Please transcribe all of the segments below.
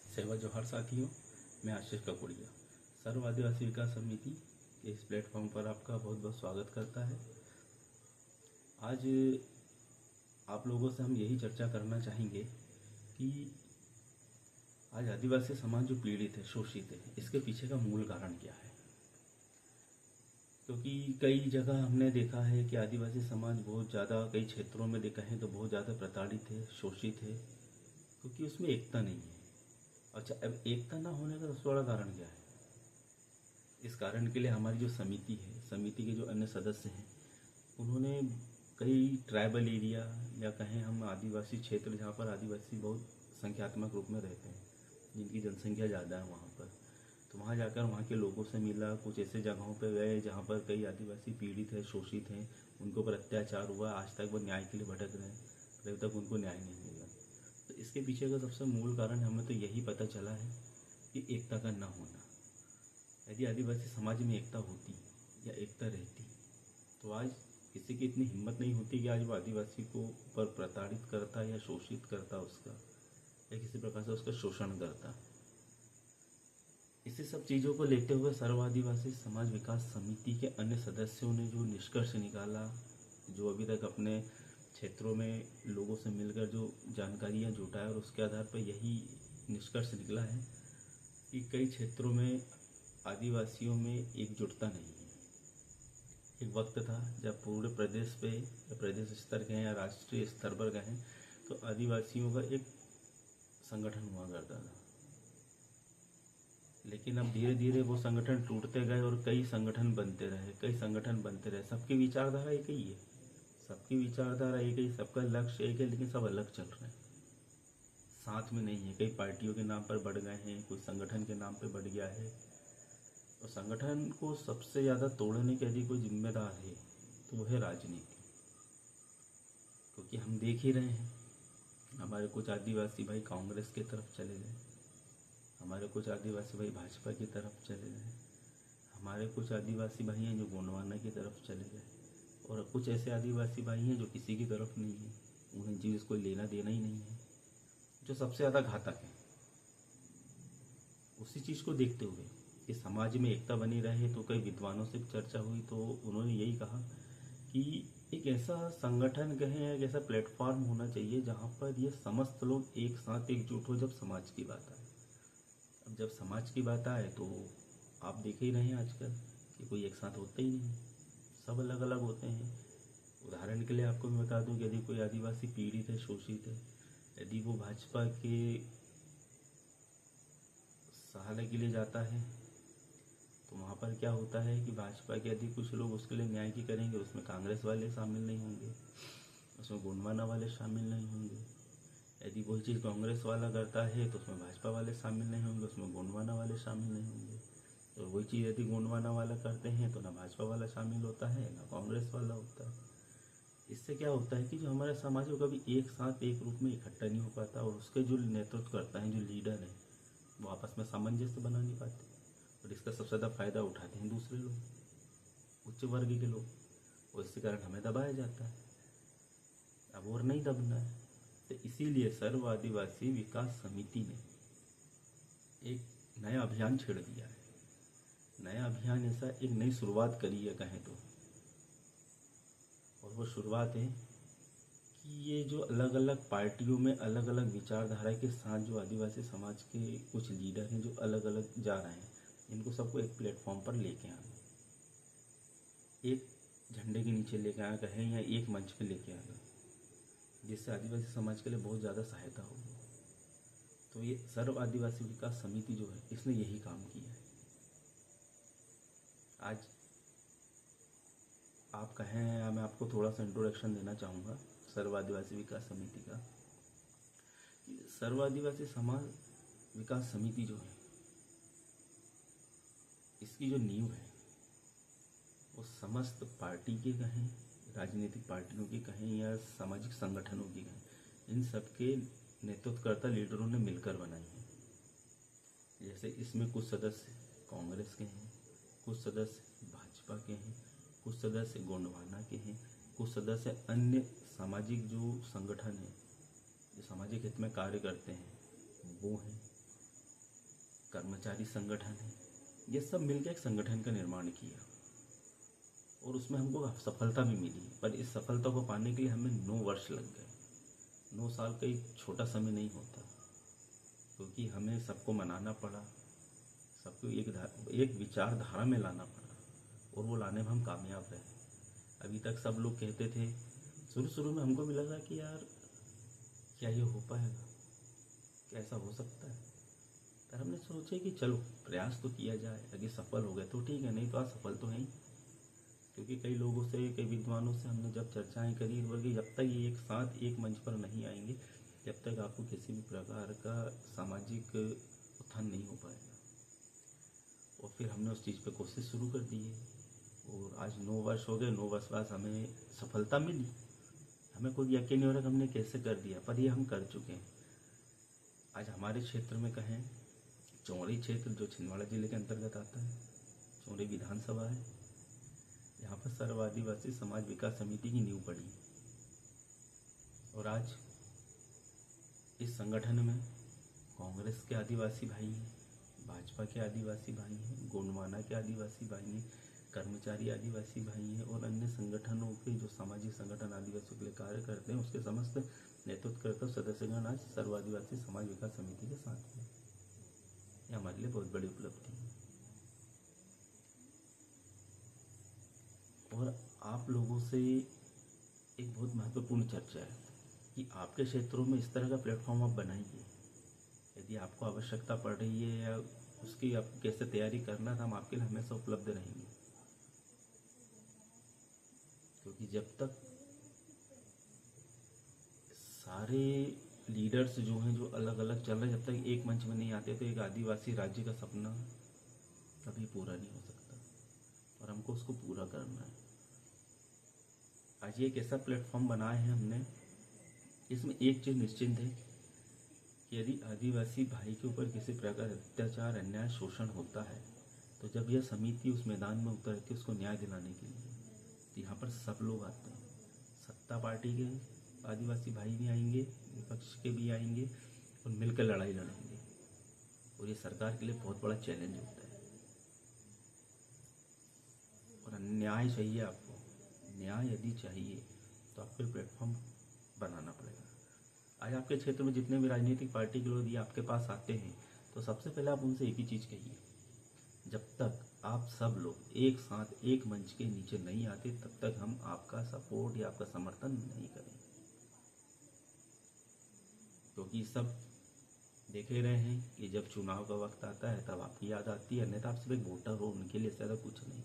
सेवा जोहार साथियों, मैं आशीष ककोड़िया सर्व आदिवासी विकास समिति के इस प्लेटफॉर्म पर आपका बहुत बहुत स्वागत करता है। आज आप लोगों से हम यही चर्चा करना चाहेंगे कि आज आदिवासी समाज जो पीड़ित है, शोषित है, इसके पीछे का मूल कारण क्या है। क्योंकि कई जगह हमने देखा है कि आदिवासी समाज बहुत ज़्यादा, कई क्षेत्रों में देखा है तो बहुत ज़्यादा प्रताड़ित है, शोषित है, क्योंकि उसमें एकता नहीं है। अच्छा, अब एकता ना होने का सबसे बड़ा कारण क्या है? इस कारण के लिए हमारी जो समिति है, समिति के जो अन्य सदस्य हैं, उन्होंने कई ट्राइबल एरिया या कहें हम आदिवासी क्षेत्र जहाँ पर आदिवासी बहुत संख्यात्मक रूप में रहते हैं, जिनकी जनसंख्या ज़्यादा है वहाँ पर, तो वहाँ जाकर वहाँ के लोगों से मिला। कुछ ऐसे जगहों पर गए जहाँ पर कई आदिवासी पीड़ित हैं, शोषित हैं, उनके ऊपर अत्याचार हुआ, आज तक वो न्याय के लिए भटक रहे हैं, अभी तक उनको न्याय नहीं मिला। तो इसके पीछे का सबसे मूल कारण हमें तो यही पता चला है कि एकता का न होना। यदि आदिवासी समाज में एकता होती या एकता रहती तो आज किसी की इतनी हिम्मत नहीं होती कि आज वो आदिवासी को ऊपर प्रताड़ित करता या शोषित करता उसका, या किसी प्रकार से उसका शोषण करता। इसी सब चीज़ों को लेते हुए सर्व आदिवासी समाज विकास समिति के अन्य सदस्यों ने जो निष्कर्ष निकाला, जो अभी तक अपने क्षेत्रों में लोगों से मिलकर जो जानकारियाँ जुटाए, और उसके आधार पर यही निष्कर्ष निकला है कि कई क्षेत्रों में आदिवासियों में एकजुटता नहीं है। एक वक्त था जब पूरे प्रदेश पे, या प्रदेश स्तर के हैं या राष्ट्रीय स्तर पर गए तो आदिवासियों का एक संगठन हुआ करता था, लेकिन अब धीरे धीरे वो संगठन टूटते गए और कई संगठन बनते रहे। सबकी विचारधारा एक ही है, सबका लक्ष्य एक है, लेकिन सब अलग चल रहे हैं, साथ में नहीं है। कई पार्टियों के नाम पर बढ़ गए हैं, कोई संगठन के नाम पर बढ़ गया है। और संगठन को सबसे ज़्यादा तोड़ने के यदि कोई जिम्मेदार है तो वो है राजनीति। क्योंकि हम देख ही रहे हैं, हमारे कुछ आदिवासी भाई कांग्रेस की तरफ चले गए, हमारे कुछ आदिवासी भाई भाजपा की तरफ चले गए, हमारे कुछ आदिवासी भाई हैं जो गोंडवाना की तरफ चले गए, और कुछ ऐसे आदिवासी भाई हैं जो किसी की तरफ नहीं है, उन्हें जीव कोई लेना देना ही नहीं है। जो सबसे ज़्यादा घातक है, उसी चीज़ को देखते हुए कि समाज में एकता बनी रहे, तो कई विद्वानों से चर्चा हुई तो उन्होंने यही कहा कि एक ऐसा संगठन कहें, एक ऐसा प्लेटफॉर्म होना चाहिए जहाँ पर ये समस्त लोग एक साथ एकजुट हो जब समाज की बात आए। अब जब समाज की बात आए तो आप देख ही रहे हैं आजकल कि कोई एक साथ होता ही नहीं, सब अलग अलग होते हैं। उदाहरण के लिए आपको मैं बता दूं कि यदि कोई आदिवासी पीड़ित है, शोषित है, यदि वो भाजपा के सहारे के लिए जाता है तो वहाँ पर क्या होता है कि भाजपा के यदि कुछ लोग उसके लिए न्याय की करेंगे, उसमें कांग्रेस वाले शामिल नहीं होंगे, उसमें गोंडवाना वाले शामिल नहीं होंगे। यदि वही चीज़ कांग्रेस वाला करता है तो उसमें भाजपा वाले शामिल नहीं होंगे, उसमें गोंडवाना वाले शामिल नहीं होंगे। और वही चीज़ यदि गोंडवाना वाला करते हैं तो ना भाजपा वाला शामिल होता है, ना कांग्रेस वाला होता है। इससे क्या होता है कि जो हमारा समाज है वो कभी एक साथ एक रूप में इकट्ठा नहीं हो पाता, और उसके जो नेतृत्व करता है, जो लीडर है, वो आपस में सामंजस्य बना नहीं पाते, और इसका सबसे ज़्यादा फायदा उठाते हैं दूसरे लोग, उच्च वर्ग के लोग, और इसके कारण हमें दबाया जाता है। अब और नहीं दबना है, तो इसीलिए सर्व आदिवासी विकास समिति ने एक नया अभियान छेड़ दिया है। नया अभियान ऐसा एक नई शुरुआत करी है कहें तो, और वो शुरुआत है कि ये जो अलग अलग पार्टियों में अलग अलग विचारधारा के साथ जो आदिवासी समाज के कुछ लीडर हैं जो अलग अलग जा रहे हैं, इनको सबको एक प्लेटफॉर्म पर लेके आना, एक झंडे के नीचे लेके आना कहें, या एक मंच पे लेके आना, जिससे आदिवासी समाज के लिए बहुत ज़्यादा सहायता होगी। तो ये सर्व आदिवासी विकास समिति जो है, इसने यही काम किया है। आज आप कहें, या मैं आपको थोड़ा सा इंट्रोडक्शन देना चाहूँगा सर्व आदिवासी विकास समिति का। सर्व आदिवासी समाज विकास समिति जो है, इसकी जो नींव है वो समस्त पार्टी के कहें, राजनीतिक पार्टियों की कहें, या सामाजिक संगठनों की कहें, इन सबके नेतृत्वकर्ता लीडरों ने मिलकर बनाई है। जैसे इसमें कुछ सदस्य कांग्रेस के हैं, कुछ सदस्य भाजपा के हैं, कुछ सदस्य गोंडवाना के हैं, कुछ सदस्य अन्य सामाजिक जो संगठन है, जो सामाजिक हित में कार्य करते हैं, वो हैं, कर्मचारी संगठन है, ये सब मिलकर एक संगठन का निर्माण किया और उसमें हमको सफलता भी मिली। पर इस सफलता को पाने के लिए हमें 9 वर्ष लग गए। 9 साल का एक छोटा समय नहीं होता, क्योंकि हमें सबको मनाना पड़ा, सबको एक विचारधारा में लाना पड़ा और वो लाने में हम कामयाब रहे। अभी तक सब लोग कहते थे, शुरू में हमको भी लगा कि यार क्या ये हो पाएगा, क्या ऐसा हो सकता है। पर हमने सोचा कि चलो प्रयास तो किया जाए, अगर सफल हो गए तो ठीक है, नहीं तो असफल तो है ही। क्योंकि कई लोगों से, कई विद्वानों से हमने जब चर्चाएं करी, बोले जब तक ये एक साथ एक मंच पर नहीं आएंगे, जब तक आपको किसी भी प्रकार का सामाजिक उत्थान नहीं हो पाएगा। और फिर हमने उस चीज़ पे कोशिश शुरू कर दी है और आज 9 वर्ष हो गए। 9 वर्ष बाद हमें सफलता मिली। हमें खुद यकीन नहीं हो रहा कि हमने कैसे कर दिया, पर ये हम कर चुके हैं। आज हमारे क्षेत्र में कहें, चौड़ी क्षेत्र जो छिंदवाड़ा जिले के अंतर्गत आता है, चौड़ी विधानसभा है, यहाँ पर सर्व आदिवासी समाज विकास समिति की नींव पड़ी। और आज इस संगठन में कांग्रेस के आदिवासी भाई हैं, भाजपा के आदिवासी भाई हैं, गोंडवाना के आदिवासी भाई हैं, कर्मचारी आदिवासी भाई हैं और अन्य संगठनों के जो सामाजिक संगठन आदिवासियों के लिए कार्य करते हैं, उसके समस्त नेतृत्वकर्ता सदस्यगण आज सर्व आदिवासी समाज विकास समिति के साथ हैं। ये हमारे लिए बहुत बड़ी उपलब्धि है। और आप लोगों से एक बहुत महत्वपूर्ण चर्चा है कि आपके क्षेत्रों में इस तरह का प्लेटफॉर्म आप बनाइए। यदि आपको आवश्यकता पड़ रही है या उसकी आपको कैसे तैयारी करना था, हम आपके लिए हमेशा उपलब्ध रहेंगे। क्योंकि जब तक सारे लीडर्स जो हैं, जो अलग अलग चल रहे हैं, जब तक एक मंच में नहीं आते, तो एक आदिवासी राज्य का सपना कभी पूरा नहीं हो सकता और हमको उसको पूरा करना है। आज ये एक ऐसा प्लेटफॉर्म बनाया है हमने, इसमें एक चीज़ निश्चिंत है कि यदि आदिवासी भाई के ऊपर किसी प्रकार अत्याचार, अन्याय, शोषण होता है, तो जब यह समिति उस मैदान में उतरती है उसको न्याय दिलाने के लिए, तो यहाँ पर सब लोग आते हैं। सत्ता पार्टी के आदिवासी भाई भी आएंगे, विपक्ष के भी आएंगे और मिलकर लड़ाई लड़ेंगे। और ये सरकार के लिए बहुत बड़ा चैलेंज होता है। और न्याय चाहिए आपको, न्याय यदि चाहिए तो आपको प्लेटफॉर्म बनाना पड़ेगा। आज आपके क्षेत्र में जितने भी राजनीतिक पार्टी के लोग यदि आपके पास आते हैं, तो सबसे पहले आप उनसे एक ही चीज़ कहिए, जब तक आप सब लोग एक साथ एक मंच के नीचे नहीं आते, तब तक हम आपका सपोर्ट या आपका समर्थन नहीं करेंगे। क्योंकि सब देख ही रहे हैं कि जब चुनाव का वक्त आता है तब आपकी याद आती है, अन्यथा आप सिर्फ एक वोटर हो, उनके लिए ज़्यादा कुछ नहीं।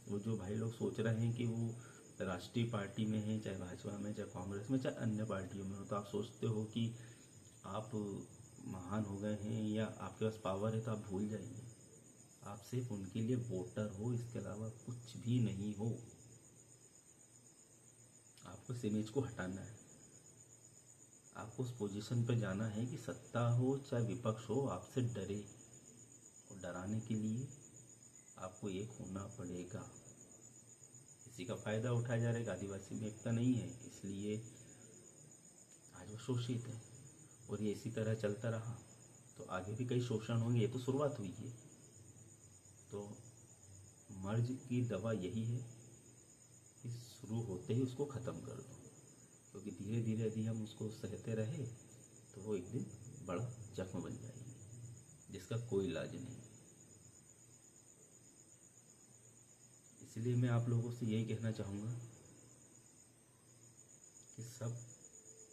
वो जो भाई लोग सोच रहे हैं कि वो राष्ट्रीय पार्टी में है, चाहे भाजपा में, चाहे कांग्रेस में, चाहे अन्य पार्टियों में हो, तो आप सोचते हो कि आप महान हो गए हैं या आपके पास पावर है, तो आप भूल जाइए, आप सिर्फ उनके लिए वोटर हो, इसके अलावा कुछ भी नहीं हो। आपको इस इमेज को हटाना है। आपको उस पोजीशन पे जाना है कि सत्ता हो चाहे विपक्ष हो, आपसे डरे, और डराने के लिए आपको एक होना पड़ेगा। किसी का फायदा उठाया जा रहा है, आदिवासी में एकता नहीं है, इसलिए आज वो शोषित है। और ये इसी तरह चलता रहा तो आगे भी कई शोषण होंगे। ये तो शुरुआत हुई है। तो मर्ज की दवा यही है कि शुरू होते ही उसको ख़त्म कर दो, क्योंकि धीरे धीरे यदि हम उसको सहते रहे तो वो एक दिन बड़ा जख्म बन जाएगी, जिसका कोई इलाज नहीं। इसलिए मैं आप लोगों से यही कहना चाहूँगा कि सब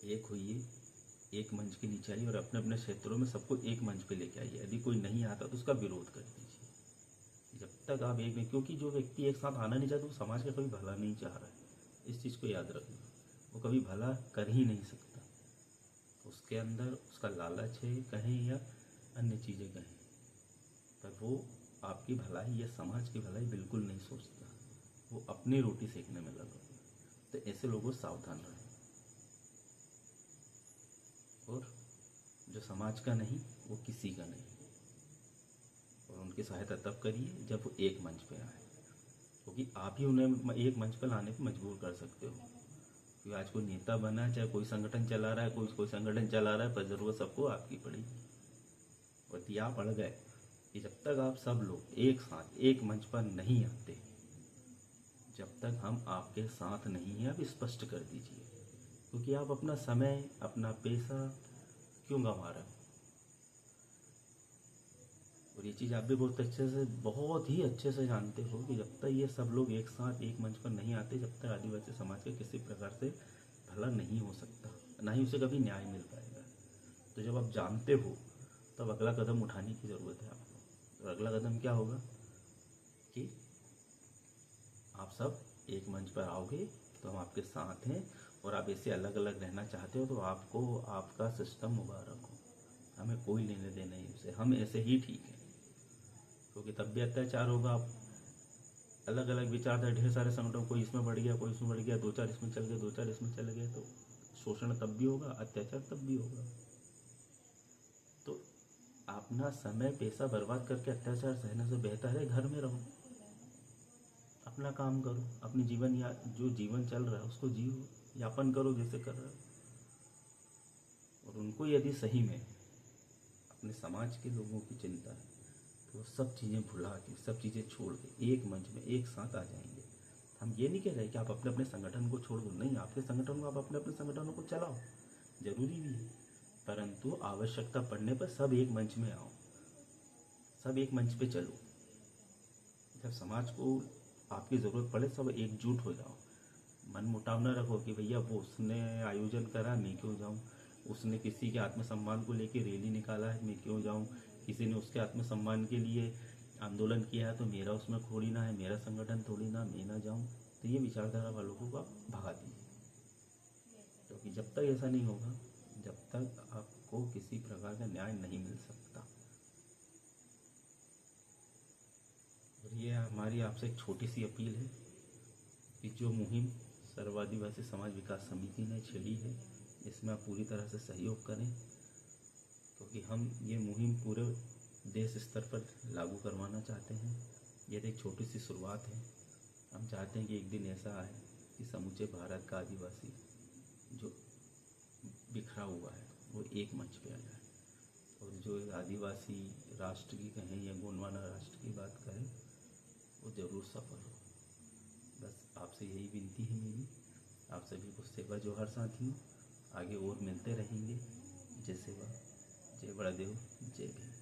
एक होइए, एक मंच के नीचे आइए और अपने अपने क्षेत्रों में सबको एक मंच पे लेके आइए। यदि कोई नहीं आता तो उसका विरोध कर दीजिए। जब तक आप एक नहीं, क्योंकि जो व्यक्ति एक साथ आना नहीं चाहता वो समाज का कभी भला नहीं चाह रहा है। इस चीज़ को याद रखना, वो कभी भला कर ही नहीं सकता। उसके अंदर उसका लालच है कहें या अन्य चीज़ें कहें, पर वो आपकी भलाई या समाज की भलाई बिल्कुल नहीं सोचता। वो अपनी रोटी सेकने में लगा। तो ऐसे लोगों से सावधान रहें। और जो समाज का नहीं वो किसी का नहीं, और उनकी सहायता तब करिए जब वो एक मंच पे आए, क्योंकि आप ही उन्हें एक मंच पर लाने पर मजबूर कर सकते हो। कि आज कोई नेता बना है, चाहे कोई संगठन चला रहा है, कोई संगठन चला रहा है, पर ज़रूरत सबको आपकी पड़ेगी। और ये आप अड़ गए कि जब तक आप सब लोग एक साथ एक मंच पर नहीं आते, जब तक हम आपके साथ नहीं हैं, आप स्पष्ट कर दीजिए, क्योंकि आप अपना समय, अपना पैसा क्यों गंवा रहे हो। और ये चीज़ आप भी बहुत ही अच्छे से जानते हो कि जब तक ये सब लोग एक साथ एक मंच पर नहीं आते, जब तक आदिवासी समाज का किसी प्रकार से भला नहीं हो सकता, ना ही उसे कभी न्याय मिल पाएगा। तो जब आप जानते हो तब अगला कदम उठाने की ज़रूरत है आपको। और अगला कदम क्या होगा कि आप सब एक मंच पर आओगे तो हम आपके साथ हैं, और आप ऐसे अलग अलग रहना चाहते हो तो आपको आपका सिस्टम मुबारक हो, हमें कोई लेने देना नहीं उसे, हम ऐसे ही ठीक है। क्योंकि तब भी अत्याचार होगा। आप अलग अलग विचारधारा, ढेर सारे संगठन, कोई इसमें बढ़ गया, कोई इसमें बढ़ गया, दो चार इसमें चल गए, दो चार इसमें चले गए, तो शोषण तब भी होगा, अत्याचार तब भी होगा। तो अपना समय पैसा बर्बाद करके अत्याचार सहने से बेहतर है घर में रहो, अपना काम करो, अपनी जीवन या जो जीवन चल रहा है उसको जियो, यापन करो जैसे कर रहे हो। और उनको यदि सही में अपने समाज के लोगों की चिंता है तो सब चीज़ें भुला के, सब चीज़ें छोड़ के एक मंच में एक साथ आ जाएंगे। हम ये नहीं कह रहे कि आप अपने अपने संगठन को छोड़ दो, नहीं, आपके संगठन को आप अपने अपने संगठनों को चलाओ, जरूरी भी है, परंतु आवश्यकता पड़ने पर सब एक मंच में आओ, सब एक मंच पे चलो। जब समाज को आपकी ज़रूरत पड़े सब एकजुट हो जाओ। मन मुटाव न रखो कि भैया वो उसने आयोजन करा मैं क्यों जाऊँ, उसने किसी के आत्मसम्मान को लेकर रैली निकाला है मैं क्यों जाऊँ, किसी ने उसके आत्मसम्मान के लिए आंदोलन किया है तो मेरा उसमें थोड़ी ना है, मेरा संगठन थोड़ी ना, मैं ना जाऊँ। तो ये विचारधारा वालों को आप भगा दीजिए, क्योंकि जब तक ऐसा नहीं होगा, जब तक आपको किसी प्रकार का न्याय नहीं मिल सकता। और ये हमारी आपसे एक छोटी सी अपील है कि जो मुहिम सर्व आदिवासी समाज विकास समिति ने छेड़ी है, इसमें आप पूरी तरह से सहयोग करें, क्योंकि हम ये मुहिम पूरे देश स्तर पर लागू करवाना चाहते हैं। ये एक छोटी सी शुरुआत है। हम चाहते हैं कि एक दिन ऐसा आए कि समूचे भारत का आदिवासी जो बिखरा हुआ है वो एक मंच पे आ जाए, और जो आदिवासी राष्ट्र की कहें या गोंडवाना राष्ट्र की बात करें वो ज़रूर सफल हो। बस आपसे यही विनती है मेरी। आप सभी को सेवा जोहार साथियों, आगे और मिलते रहेंगे। जय सेवा, जय बड़ादेव, जय भीम।